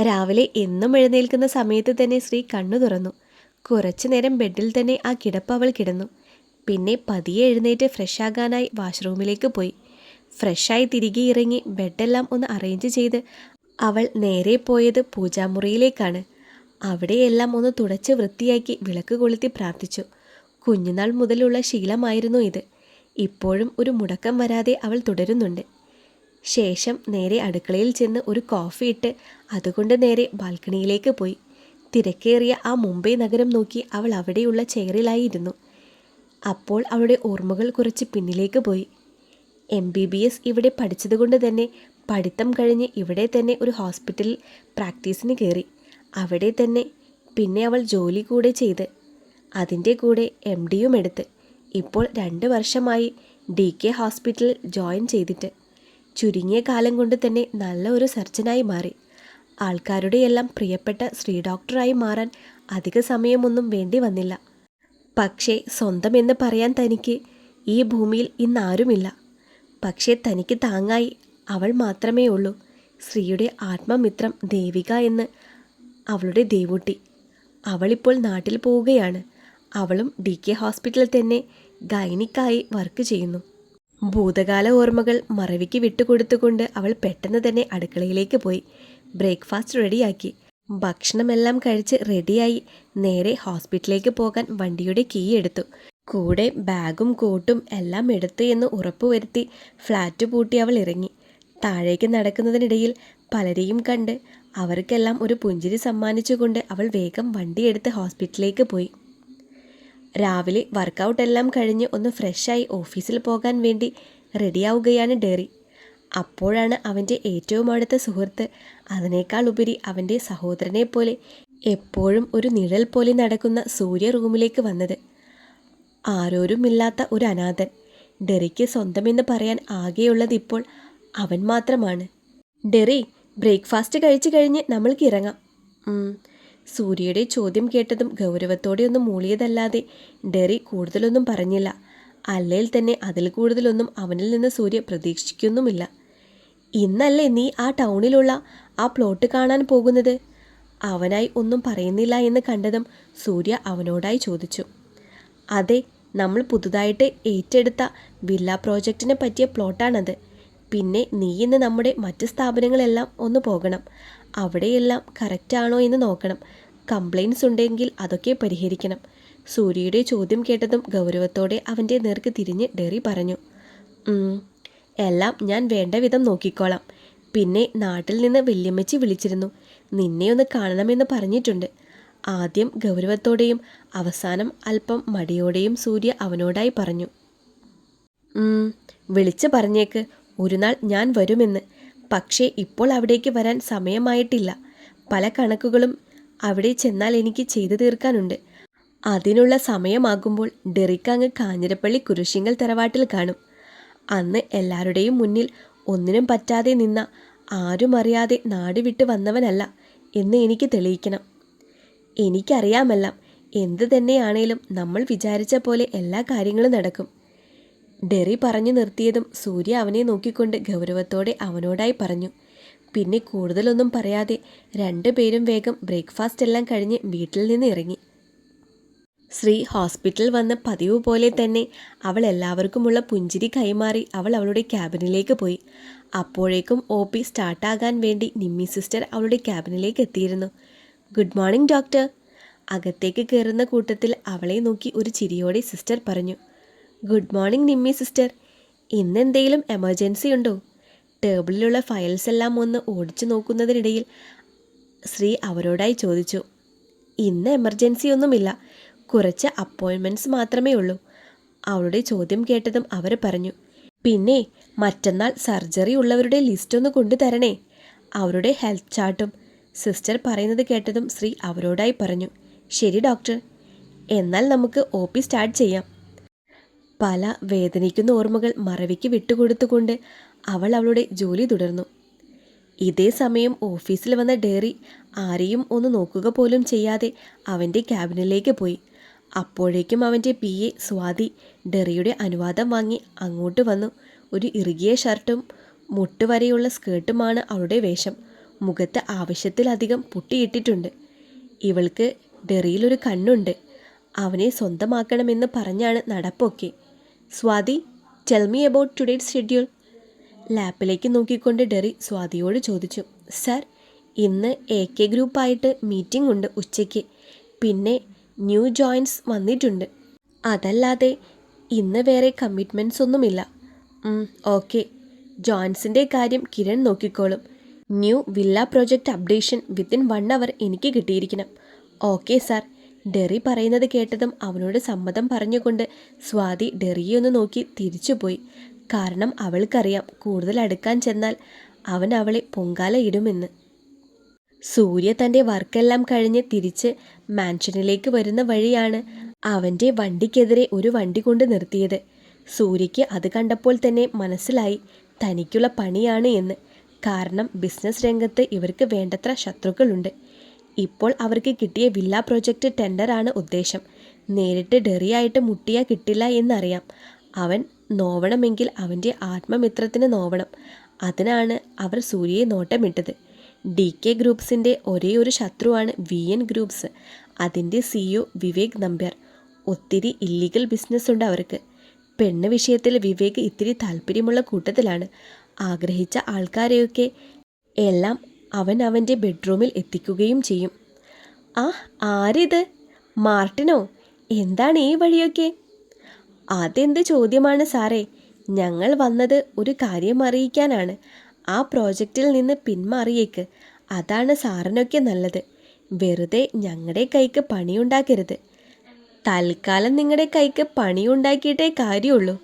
രാവിലെ എന്നും എഴുന്നേൽക്കുന്ന സമയത്ത് തന്നെ ശ്രീ കണ്ണു തുറന്നു. കുറച്ചു നേരം ബെഡിൽ തന്നെ ആ കിടപ്പ് അവൾ കിടന്നു. പിന്നെ പതിയെ എഴുന്നേറ്റ് ഫ്രഷാകാനായി വാഷ്റൂമിലേക്ക് പോയി. ഫ്രഷായി തിരികെ ഇറങ്ങി ബെഡെല്ലാം ഒന്ന് അറേഞ്ച് ചെയ്ത് അവൾ നേരെ പോയത് പൂജാമുറിയിലേക്കാണ്. അവിടെയെല്ലാം ഒന്ന് തുടച്ച് വൃത്തിയാക്കി വിളക്ക് കൊളുത്തി പ്രാർത്ഥിച്ചു. കുഞ്ഞുനാൾ മുതലുള്ള ശീലമായിരുന്നു ഇത്. ഇപ്പോഴും ഒരു മുടക്കം വരാതെ അവൾ തുടരുന്നുണ്ട്. ശേഷം നേരെ അടുക്കളയിൽ ചെന്ന് ഒരു കോഫി ഇട്ട് അതുകൊണ്ട് നേരെ ബാൽക്കണിയിലേക്ക് പോയി. തിരക്കേറിയ ആ മുംബൈ നഗരം നോക്കി അവൾ അവിടെയുള്ള ചെയറിലായിരുന്നു. അപ്പോൾ അവളുടെ ഓർമ്മകൾ കുറച്ച് പിന്നിലേക്ക് പോയി. MBBS ഇവിടെ പഠിച്ചതുകൊണ്ട് തന്നെ പഠിത്തം കഴിഞ്ഞ് ഇവിടെ തന്നെ ഒരു ഹോസ്പിറ്റലിൽ പ്രാക്ടീസിന് കയറി. അവിടെ തന്നെ പിന്നെ അവൾ ജോലി കൂടെ ചെയ്ത് അതിൻ്റെ കൂടെ MDയും എടുത്ത് ഇപ്പോൾ 2 വർഷമായി DK ഹോസ്പിറ്റലിൽ ജോയിൻ ചെയ്തിട്ട്. ചുരുങ്ങിയ കാലം കൊണ്ട് തന്നെ നല്ല ഒരു സർജനായി മാറി. ആൾക്കാരുടെയെല്ലാം പ്രിയപ്പെട്ട ശ്രീ ഡോക്ടറായി മാറാൻ അധിക സമയമൊന്നും വേണ്ടി വന്നില്ല. പക്ഷേ സ്വന്തമെന്ന് പറയാൻ തനിക്ക് ഈ ഭൂമിയിൽ ഇന്നാരുമില്ല. പക്ഷേ തനിക്ക് താങ്ങായി അവൾ മാത്രമേ ഉള്ളൂ. ശ്രീയുടെ ആത്മമിത്രം ദേവിക എന്ന് അവളുടെ ദേവൂട്ടി. അവളിപ്പോൾ നാട്ടിൽ പോവുകയാണ്. അവളും DK ഹോസ്പിറ്റലിൽ തന്നെ ഗൈനിക്കായി വർക്ക് ചെയ്യുന്നു. ഭൂതകാല ഓർമ്മകൾ മറവിക്ക് വിട്ടുകൊടുത്തുകൊണ്ട് അവൾ പെട്ടെന്ന് തന്നെ അടുക്കളയിലേക്ക് പോയി. ബ്രേക്ക്ഫാസ്റ്റ് റെഡിയാക്കി. ഭക്ഷണമെല്ലാം കഴിച്ച് റെഡിയായി നേരെ ഹോസ്പിറ്റലിലേക്ക് പോകാൻ വണ്ടിയുടെ കീ എടുത്തു. കൂടെ ബാഗും കോട്ടും എല്ലാം എടുത്തു എന്ന് ഉറപ്പുവരുത്തി ഫ്ലാറ്റ് പൂട്ടി അവൾ ഇറങ്ങി. താഴേക്ക് നടക്കുന്നതിനിടയിൽ പലരെയും കണ്ട് അവർക്കെല്ലാം ഒരു പുഞ്ചിരി സമ്മാനിച്ചുകൊണ്ട് അവൾ വേഗം വണ്ടിയെടുത്ത് ഹോസ്പിറ്റലിലേക്ക് പോയി. രാവിലെ വർക്കൗട്ട് എല്ലാം കഴിഞ്ഞ് ഒന്ന് ഫ്രഷായി ഓഫീസിൽ പോകാൻ വേണ്ടി റെഡിയാവുകയാണ് ഡെറി. അപ്പോഴാണ് അവൻ്റെ ഏറ്റവും അടുത്ത സുഹൃത്ത്, അതിനേക്കാൾ ഉപരി അവൻ്റെ സഹോദരനെ പോലെ എപ്പോഴും ഒരു നിഴൽ പോലെ നടക്കുന്ന സൂര്യ റൂമിലേക്ക് വന്നത്. ആരോരുമില്ലാത്ത ഒരു അനാഥൻ. ഡെറിക്ക് സ്വന്തമെന്ന് പറയാൻ ആകെയുള്ളത് ഇപ്പോൾ അവൻ മാത്രമാണ്. ഡെറി, ബ്രേക്ക്ഫാസ്റ്റ് കഴിച്ചു കഴിഞ്ഞ് നമ്മൾക്ക് ഇറങ്ങാം. സൂര്യയുടെ ചോദ്യം കേട്ടതും ഗൗരവത്തോടെ ഒന്ന് മൂളിയതല്ലാതെ ഡെറി കൂടുതലൊന്നും പറഞ്ഞില്ല. അല്ലേൽ തന്നെ അതിൽ കൂടുതലൊന്നും അവനിൽ നിന്ന് സൂര്യ പ്രതീക്ഷിക്കുന്നുമില്ല. ഇന്നല്ലേ നീ ആ ടൗണിലുള്ള ആ പ്ലോട്ട് കാണാൻ പോകുന്നത്? അവനായി ഒന്നും പറയുന്നില്ല എന്ന് കണ്ടതും സൂര്യ അവനോടായി ചോദിച്ചു. അതെ, നമ്മൾ പുതുതായിട്ട് ഏറ്റെടുത്ത വില്ല പ്രോജക്റ്റിനെ പറ്റിയ പ്ലോട്ടാണത്. പിന്നെ നീ ഇന്ന് നമ്മുടെ മറ്റ് സ്ഥാപനങ്ങളെല്ലാം ഒന്ന് പോകണം. അവിടെയെല്ലാം കറക്റ്റാണോ എന്ന് നോക്കണം. കംപ്ലയിൻസ് ഉണ്ടെങ്കിൽ അതൊക്കെ പരിഹരിക്കണം. സൂര്യയുടെ ചോദ്യം കേട്ടതും ഗൗരവത്തോടെ അവൻ്റെ നേർക്ക് തിരിഞ്ഞ് ഡെറി പറഞ്ഞു. എല്ലാം ഞാൻ വേണ്ട വിധം നോക്കിക്കോളാം. പിന്നെ നാട്ടിൽ നിന്ന് വല്യമ്മച്ചി വിളിച്ചിരുന്നു. നിന്നെ ഒന്ന് കാണണമെന്ന് പറഞ്ഞിട്ടുണ്ട്. ആദ്യം ഗൗരവത്തോടെയും അവസാനം അല്പം മടിയോടെയും സൂര്യ അവനോടായി പറഞ്ഞു. വിളിച്ച് പറഞ്ഞേക്ക്, ഒരു നാൾ ഞാൻ വരുമെന്ന്. പക്ഷേ ഇപ്പോൾ അവിടേക്ക് വരാൻ സമയമായിട്ടില്ല. പല കണക്കുകളും അവിടെ ചെന്നാൽ എനിക്ക് ചെയ്തു തീർക്കാനുണ്ട്. അതിനുള്ള സമയമാകുമ്പോൾ ഡെറിക്കങ്ങ് കാഞ്ഞിരപ്പള്ളി കുരിശിങ്കൽ തറവാട്ടിൽ കാണും. അന്ന് എല്ലാവരുടെയും മുന്നിൽ ഒന്നിനും പറ്റാതെ നിന്ന, ആരും അറിയാതെ നാട് വിട്ട് വന്നവനല്ല എന്ന് എനിക്ക് തെളിയിക്കണം. എനിക്കറിയാമെല്ലാം. എന്തു തന്നെയാണേലും നമ്മൾ വിചാരിച്ച പോലെ എല്ലാ കാര്യങ്ങളും നടക്കും. ഡെറി പറഞ്ഞു നിർത്തിയതും സൂര്യ അവനെ നോക്കിക്കൊണ്ട് ഗൗരവത്തോടെ അവനോടായി പറഞ്ഞു. പിന്നെ കൂടുതലൊന്നും പറയാതെ 2 പേരും വേഗം ബ്രേക്ക്ഫാസ്റ്റ് എല്ലാം കഴിഞ്ഞ് വീട്ടിൽ നിന്ന് ഇറങ്ങി. ശ്രീ ഹോസ്പിറ്റൽ വന്ന് പതിവ് പോലെ തന്നെ അവൾ എല്ലാവർക്കുമുള്ള പുഞ്ചിരി കൈമാറി അവൾ അവളുടെ ക്യാബിനിലേക്ക് പോയി. അപ്പോഴേക്കും OP സ്റ്റാർട്ടാകാൻ വേണ്ടി നിമ്മി സിസ്റ്റർ അവളുടെ ക്യാബിനിലേക്ക് എത്തിയിരുന്നു. Good morning doctor. അകത്തേക്ക് കയറുന്ന കൂട്ടത്തിൽ അവളെ നോക്കി ഒരു ചിരിയോടെ സിസ്റ്റർ പറഞ്ഞു. Good morning Nimmi sister. ഇന്നെന്തെങ്കിലും എമർജൻസി ഉണ്ടോ? ടേബിളിലുള്ള ഫയൽസ് എല്ലാം ഒന്ന് ഓടിച്ചു നോക്കുന്നതിനിടയിൽ ശ്രീ അവരോടായി ചോദിച്ചു. ഇന്ന് എമർജൻസി ഒന്നുമില്ല, കുറച്ച് അപ്പോയിൻമെൻറ്റ്സ് മാത്രമേ ഉള്ളൂ. അവളുടെ ചോദ്യം കേട്ടതും അവർ പറഞ്ഞു. പിന്നെ മറ്റന്നാൾ സർജറി ഉള്ളവരുടെ ലിസ്റ്റ് ഒന്ന് കൊണ്ടുതരണേ, അവരുടെ ഹെൽത്ത് ചാർട്ടും. സിസ്റ്റർ പറയുന്നത് കേട്ടതും ശ്രീ അവരോടായി പറഞ്ഞു. ശരി ഡോക്ടർ, എന്നാൽ നമുക്ക് OP സ്റ്റാർട്ട് ചെയ്യാം. പല വേദനിക്കുന്ന ഓർമ്മകൾ മറവിക്ക് വിട്ടുകൊടുത്തുകൊണ്ട് അവൾ അവളുടെ ജോലി തുടർന്നു. ഇതേ സമയം ഓഫീസിൽ വന്ന ഡെറി ആരെയും ഒന്ന് നോക്കുക പോലും ചെയ്യാതെ അവൻ്റെ ക്യാബിനിലേക്ക് പോയി. അപ്പോഴേക്കും അവൻ്റെ PA സ്വാതി ഡെറിയുടെ അനുവാദം വാങ്ങി അങ്ങോട്ട് വന്നു. ഒരു ഇറുകിയ ഷർട്ടും മുട്ടുവരെയുള്ള സ്കേർട്ടുമാണ് അവളുടെ വേഷം. മുഖത്ത് ആവശ്യത്തിലധികം പുട്ടിയിട്ടിട്ടുണ്ട്. ഇവൾക്ക് ഡെറിയിലൊരു കണ്ണുണ്ട്. അവനെ സ്വന്തമാക്കണമെന്ന് പറഞ്ഞാണ് നടപ്പൊക്കെ. Swathi, tell me about today's schedule. ലാപ്പിലേക്ക് നോക്കിക്കൊണ്ട് ഡെറി സ്വാതിയോട് ചോദിച്ചു. സർ, ഇന്ന് AK ഗ്രൂപ്പായിട്ട് മീറ്റിംഗ് ഉണ്ട് ഉച്ചയ്ക്ക്. പിന്നെ ന്യൂ ജോയിൻസ് വന്നിട്ടുണ്ട്. അതല്ലാതെ ഇന്ന് വേറെ കമ്മിറ്റ്മെൻറ്റ്സ് ഒന്നുമില്ല. ഓക്കെ. ജോയിൻസിൻ്റെ കാര്യം കിരൺ നോക്കിക്കോളും. New villa project updation within 1 അവർ എനിക്ക് കിട്ടിയിരിക്കണം. Okay sir. ഡെറി പറയുന്നത് കേട്ടതും അവനോട് സമ്മതം പറഞ്ഞുകൊണ്ട് സ്വാതി ഡെറിയെ ഒന്ന് നോക്കി തിരിച്ചുപോയി. കാരണം അവൾക്കറിയാം കൂടുതൽ അടുക്കാൻ ചെന്നാൽ അവൻ അവളെ പൊങ്കാല ഇടുമെന്ന്. സൂര്യ തൻ്റെ വർക്കെല്ലാം കഴിഞ്ഞ് തിരിച്ച് മാൻഷനിലേക്ക് വരുന്ന വഴിയാണ് അവൻ്റെ വണ്ടിക്കെതിരെ ഒരു വണ്ടി കൊണ്ട് നിർത്തിയത്. സൂര്യയ്ക്ക് അത് കണ്ടപ്പോൾ തന്നെ മനസ്സിലായി തനിക്കുള്ള പണിയാണ് എന്ന്. കാരണം ബിസിനസ് രംഗത്ത് ഇവർക്ക് വേണ്ടത്ര ശത്രുക്കളുണ്ട്. ഇപ്പോൾ അവർക്ക് കിട്ടിയ വില്ല പ്രോജക്റ്റ് ടെൻഡറാണ് ഉദ്ദേശം. നേരിട്ട് ഡെറിയായിട്ട് മുട്ടിയാൽ കിട്ടില്ല എന്നറിയാം. അവൻ നോവണമെങ്കിൽ അവൻ്റെ ആത്മമിത്രത്തിന് നോവണം. അതിനാണ് അവർ സൂര്യയെ നോട്ടമിട്ടത്. DK ഗ്രൂപ്പ്സിൻ്റെ ഒരേ ഒരു ശത്രുവാണ് VN ഗ്രൂപ്പ്സ്. അതിൻ്റെ CEO വിവേക് നമ്പ്യാർ. ഒത്തിരി ഇല്ലീഗൽ ബിസിനസ് ഉണ്ട് അവർക്ക്. പെണ്ണ് വിഷയത്തിൽ വിവേക് ഇത്തിരി താല്പര്യമുള്ള കൂട്ടത്തിലാണ്. ആഗ്രഹിച്ച ആൾക്കാരെയൊക്കെ എല്ലാം അവൻ അവൻ്റെ ബെഡ്റൂമിൽ എത്തിക്കുകയും ചെയ്യും. ആരിത്? മാർട്ടിനോ? എന്താണ് ഈ വഴിയൊക്കെ? അതെന്ത് ചോദ്യമാണ് സാറേ. ഞങ്ങൾ വന്നത് ഒരു കാര്യം അറിയിക്കാനാണ്. ആ പ്രോജക്റ്റിൽ നിന്ന് പിന്മാറിയേക്ക്. അതാണ് സാറിനൊക്കെ നല്ലത്. വെറുതെ ഞങ്ങളുടെ കൈക്ക് പണിയുണ്ടാക്കരുത്. തൽക്കാലം നിങ്ങളുടെ കൈക്ക് പണിയുണ്ടാക്കിയിട്ടേ കാര്യമുള്ളൂ.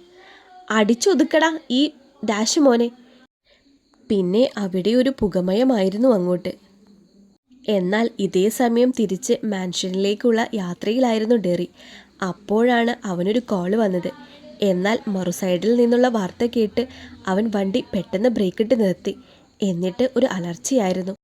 അടിച്ചൊതുക്കടാ ഈ ഡാഷ് മോനെ. പിന്നെ അവിടെ ഒരു പുകമയമായിരുന്നു അങ്ങോട്ട്. എന്നാൽ ഇതേ സമയം തിരിച്ച് മാൻഷനിലേക്കുള്ള യാത്രയിലായിരുന്നു ഡെറി. അപ്പോഴാണ് അവനൊരു കോള് വന്നത്. എന്നാൽ മറുസൈഡിൽ നിന്നുള്ള വാർത്ത കേട്ട് അവൻ വണ്ടി പെട്ടെന്ന് ബ്രേക്കിട്ട് നിർത്തി. എന്നിട്ട് ഒരു അലർച്ചയായിരുന്നു.